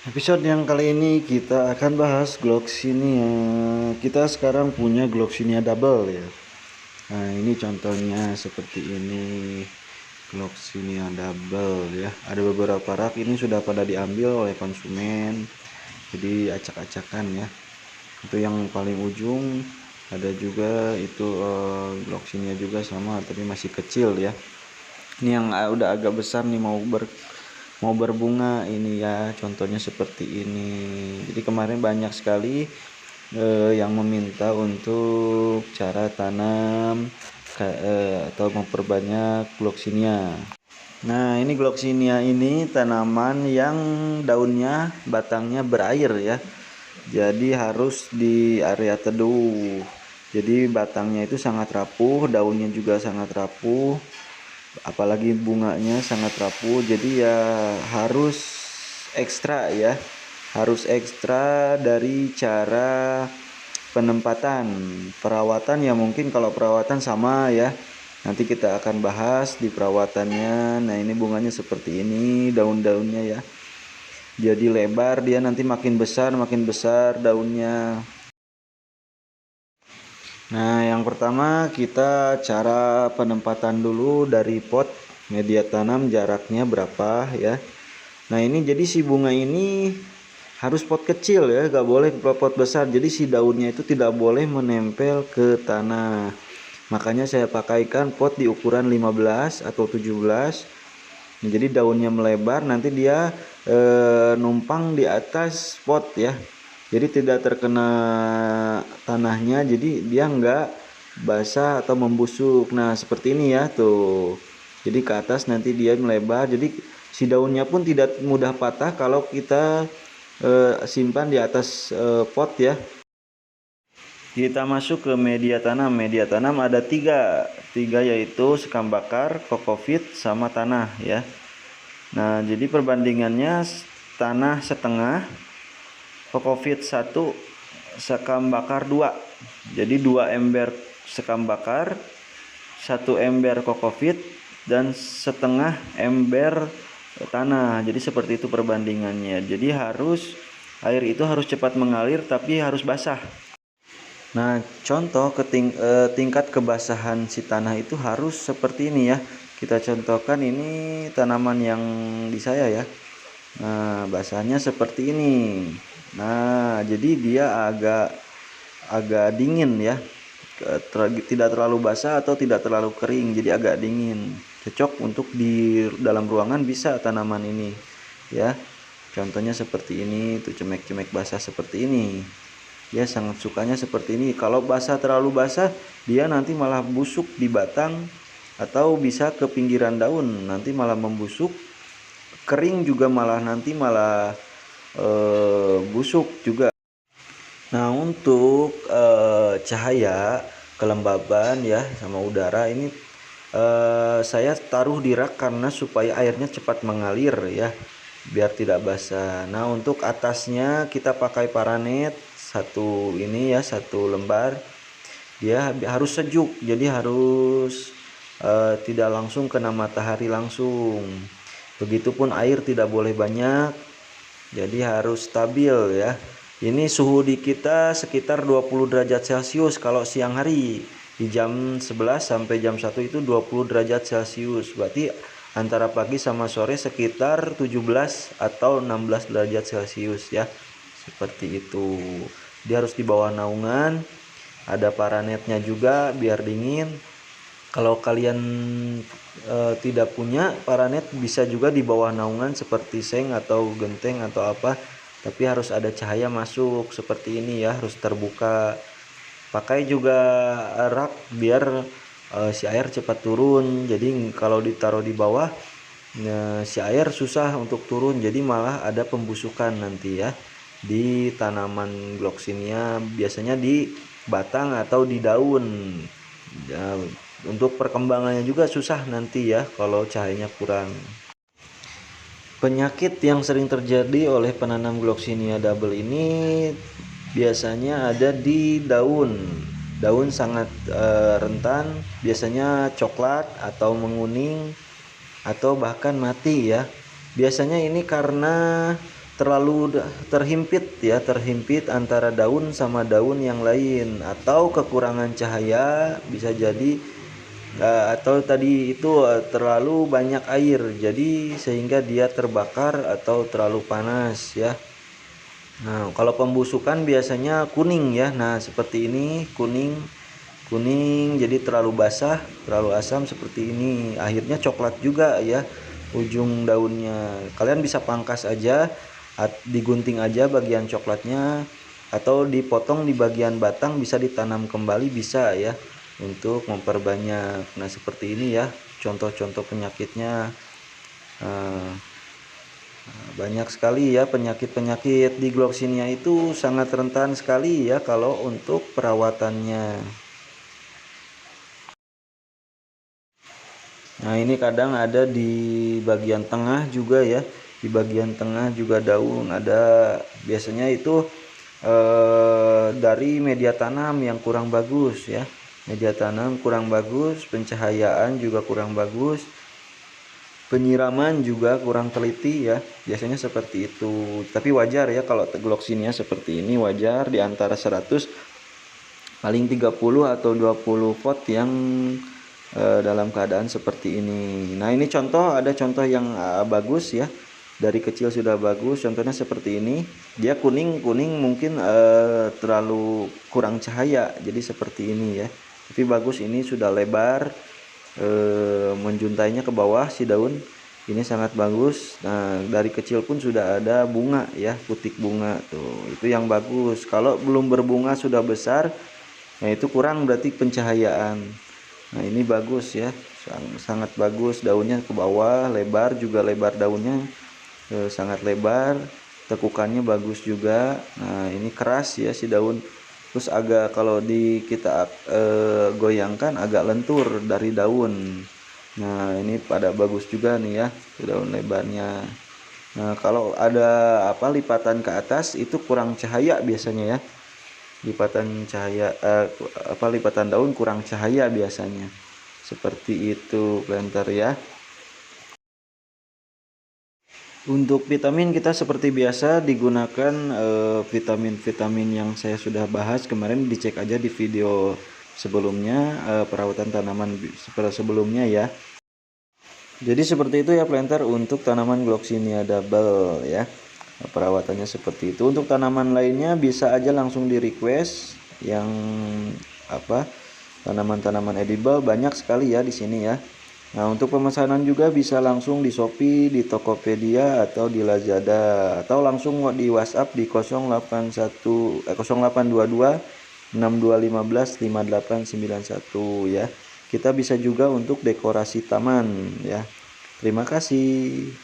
Episode yang kali ini kita akan bahas Gloxinia. Kita sekarang punya Gloxinia double ya. Nah, ini contohnya seperti ini. Gloxinia double ya. Ada beberapa rak ini sudah pada diambil oleh konsumen. Jadi acak-acakan ya. Itu yang paling ujung. Ada juga itu Gloxinia juga sama tapi masih kecil ya. Ini yang udah agak besar nih mau berbunga ini ya, contohnya seperti ini. Jadi kemarin banyak sekali yang meminta untuk cara tanam atau memperbanyak Gloxinia. Nah, ini Gloxinia ini tanaman yang daunnya batangnya berair ya. Jadi harus di area teduh. Jadi batangnya itu sangat rapuh, daunnya juga sangat rapuh, apalagi bunganya sangat rapuh. Jadi ya harus ekstra ya, harus ekstra dari cara penempatan, perawatan ya. Mungkin kalau perawatan sama ya, nanti kita akan bahas di perawatannya. Nah, ini bunganya seperti ini, daun-daunnya ya, jadi lebar, dia nanti makin besar daunnya. Nah, yang pertama kita cara penempatan dulu dari pot media tanam, jaraknya berapa ya. Nah, ini jadi si bunga ini harus pot kecil ya, gak boleh pot besar. Jadi si daunnya itu tidak boleh menempel ke tanah. Makanya saya pakaikan pot di ukuran 15 atau 17. Nah, jadi daunnya melebar, nanti dia numpang di atas pot ya. Jadi tidak terkena tanahnya, jadi dia enggak basah atau membusuk. Nah, seperti ini ya tuh. Jadi ke atas nanti dia melebar. Jadi si daunnya pun tidak mudah patah kalau kita simpan di atas pot ya. Kita masuk ke media tanam. Media tanam ada tiga yaitu sekam bakar, kokopit, sama tanah ya. Nah, jadi perbandingannya tanah setengah, kokopit 1, sekam bakar 2. Jadi 2 ember sekam bakar, 1 ember kokopit, dan setengah ember tanah. Jadi seperti itu perbandingannya. Jadi air itu harus cepat mengalir tapi harus basah. Nah, contoh tingkat kebasahan si tanah itu harus seperti ini ya. Kita contohkan ini tanaman yang di saya ya. Nah, basahnya seperti ini. Nah, jadi dia agak dingin ya. Tidak terlalu basah atau tidak terlalu kering, jadi agak dingin. Cocok untuk di dalam ruangan bisa tanaman ini ya. Contohnya seperti ini, tuh cemek-cemek basah seperti ini. Dia sangat sukanya seperti ini. Kalau terlalu basah, dia nanti malah busuk di batang atau bisa ke pinggiran daun, nanti malah membusuk. Kering juga nanti malah busuk juga. Nah, untuk cahaya, kelembaban ya sama udara ini saya taruh di rak karena supaya airnya cepat mengalir ya, biar tidak basah. Nah, untuk atasnya kita pakai paranet satu lembar. Dia harus sejuk, jadi harus tidak langsung kena matahari langsung. Begitupun air tidak boleh banyak, jadi harus stabil ya. Ini suhu di kita sekitar 20 derajat Celcius kalau siang hari. Di jam 11 sampai jam 1 itu 20 derajat Celcius. Berarti antara pagi sama sore sekitar 17 atau 16 derajat Celcius ya. Seperti itu. Dia harus di bawah naungan. Ada paranetnya juga biar dingin. Kalau kalian tidak punya paranet, bisa juga di bawah naungan seperti seng atau genteng atau apa, tapi harus ada cahaya masuk seperti ini ya, harus terbuka. Pakai juga rak biar si air cepat turun. Jadi kalau ditaruh di bawah, si air susah untuk turun, jadi malah ada pembusukan nanti ya di tanaman Gloxinia, biasanya di batang atau di daun ya. Untuk perkembangannya juga susah nanti ya kalau cahayanya kurang. Penyakit yang sering terjadi oleh penanam Gloxinia double ini biasanya ada di daun. Daun sangat rentan, biasanya coklat atau menguning atau bahkan mati ya. Biasanya ini karena terlalu terhimpit ya, terhimpit antara daun sama daun yang lain, atau kekurangan cahaya bisa jadi, atau tadi itu terlalu banyak air jadi sehingga dia terbakar atau terlalu panas ya. Nah, kalau pembusukan biasanya kuning ya. Nah, seperti ini kuning jadi terlalu basah, terlalu asam seperti ini. Akhirnya coklat juga ya ujung daunnya. Kalian bisa pangkas aja, digunting aja bagian coklatnya, atau dipotong di bagian batang, bisa ditanam kembali bisa ya untuk memperbanyak. Nah, seperti ini ya contoh-contoh penyakitnya. Nah, banyak sekali ya penyakit-penyakit di Gloxinia, itu sangat rentan sekali ya kalau untuk perawatannya. Nah, ini kadang ada di bagian tengah juga ya. Di bagian tengah juga daun ada, biasanya itu dari media tanam yang kurang bagus ya. Media tanam kurang bagus, pencahayaan juga kurang bagus, penyiraman juga kurang teliti ya. Biasanya seperti itu. Tapi wajar ya kalau Gloxinia seperti ini, wajar di antara 100 paling 30 atau 20 pot yang dalam keadaan seperti ini. Nah, ini contoh, ada contoh yang bagus ya, dari kecil sudah bagus. Contohnya seperti ini, dia kuning mungkin terlalu kurang cahaya jadi seperti ini ya. Tapi bagus, ini sudah lebar, menjuntainya ke bawah si daun ini sangat bagus. Nah, dari kecil pun sudah ada bunga ya, putik bunga tuh, itu yang bagus. Kalau belum berbunga sudah besar, nah itu kurang, berarti pencahayaan. Nah, ini bagus ya, sangat bagus, daunnya ke bawah, lebar juga, lebar daunnya sangat lebar, tekukannya bagus juga. Nah, ini keras ya si daun, terus agak kalau kita goyangkan agak lentur dari daun. Nah, ini pada bagus juga nih ya daun lebarnya. Nah, kalau ada lipatan ke atas itu kurang cahaya biasanya ya, lipatan cahaya lipatan daun kurang cahaya biasanya, seperti itu planter ya. Untuk vitamin kita seperti biasa digunakan vitamin-vitamin yang saya sudah bahas kemarin, dicek aja di video sebelumnya, perawatan tanaman sebelumnya ya. Jadi seperti itu ya planter untuk tanaman Gloxinia double ya. Perawatannya seperti itu. Untuk tanaman lainnya bisa aja langsung di request, yang tanaman-tanaman edible banyak sekali ya di sini ya. Nah, untuk pemesanan juga bisa langsung di Shopee, di Tokopedia, atau di Lazada, atau langsung di WhatsApp di 0822 6215 5891 ya. Kita bisa juga untuk dekorasi taman ya. Terima kasih.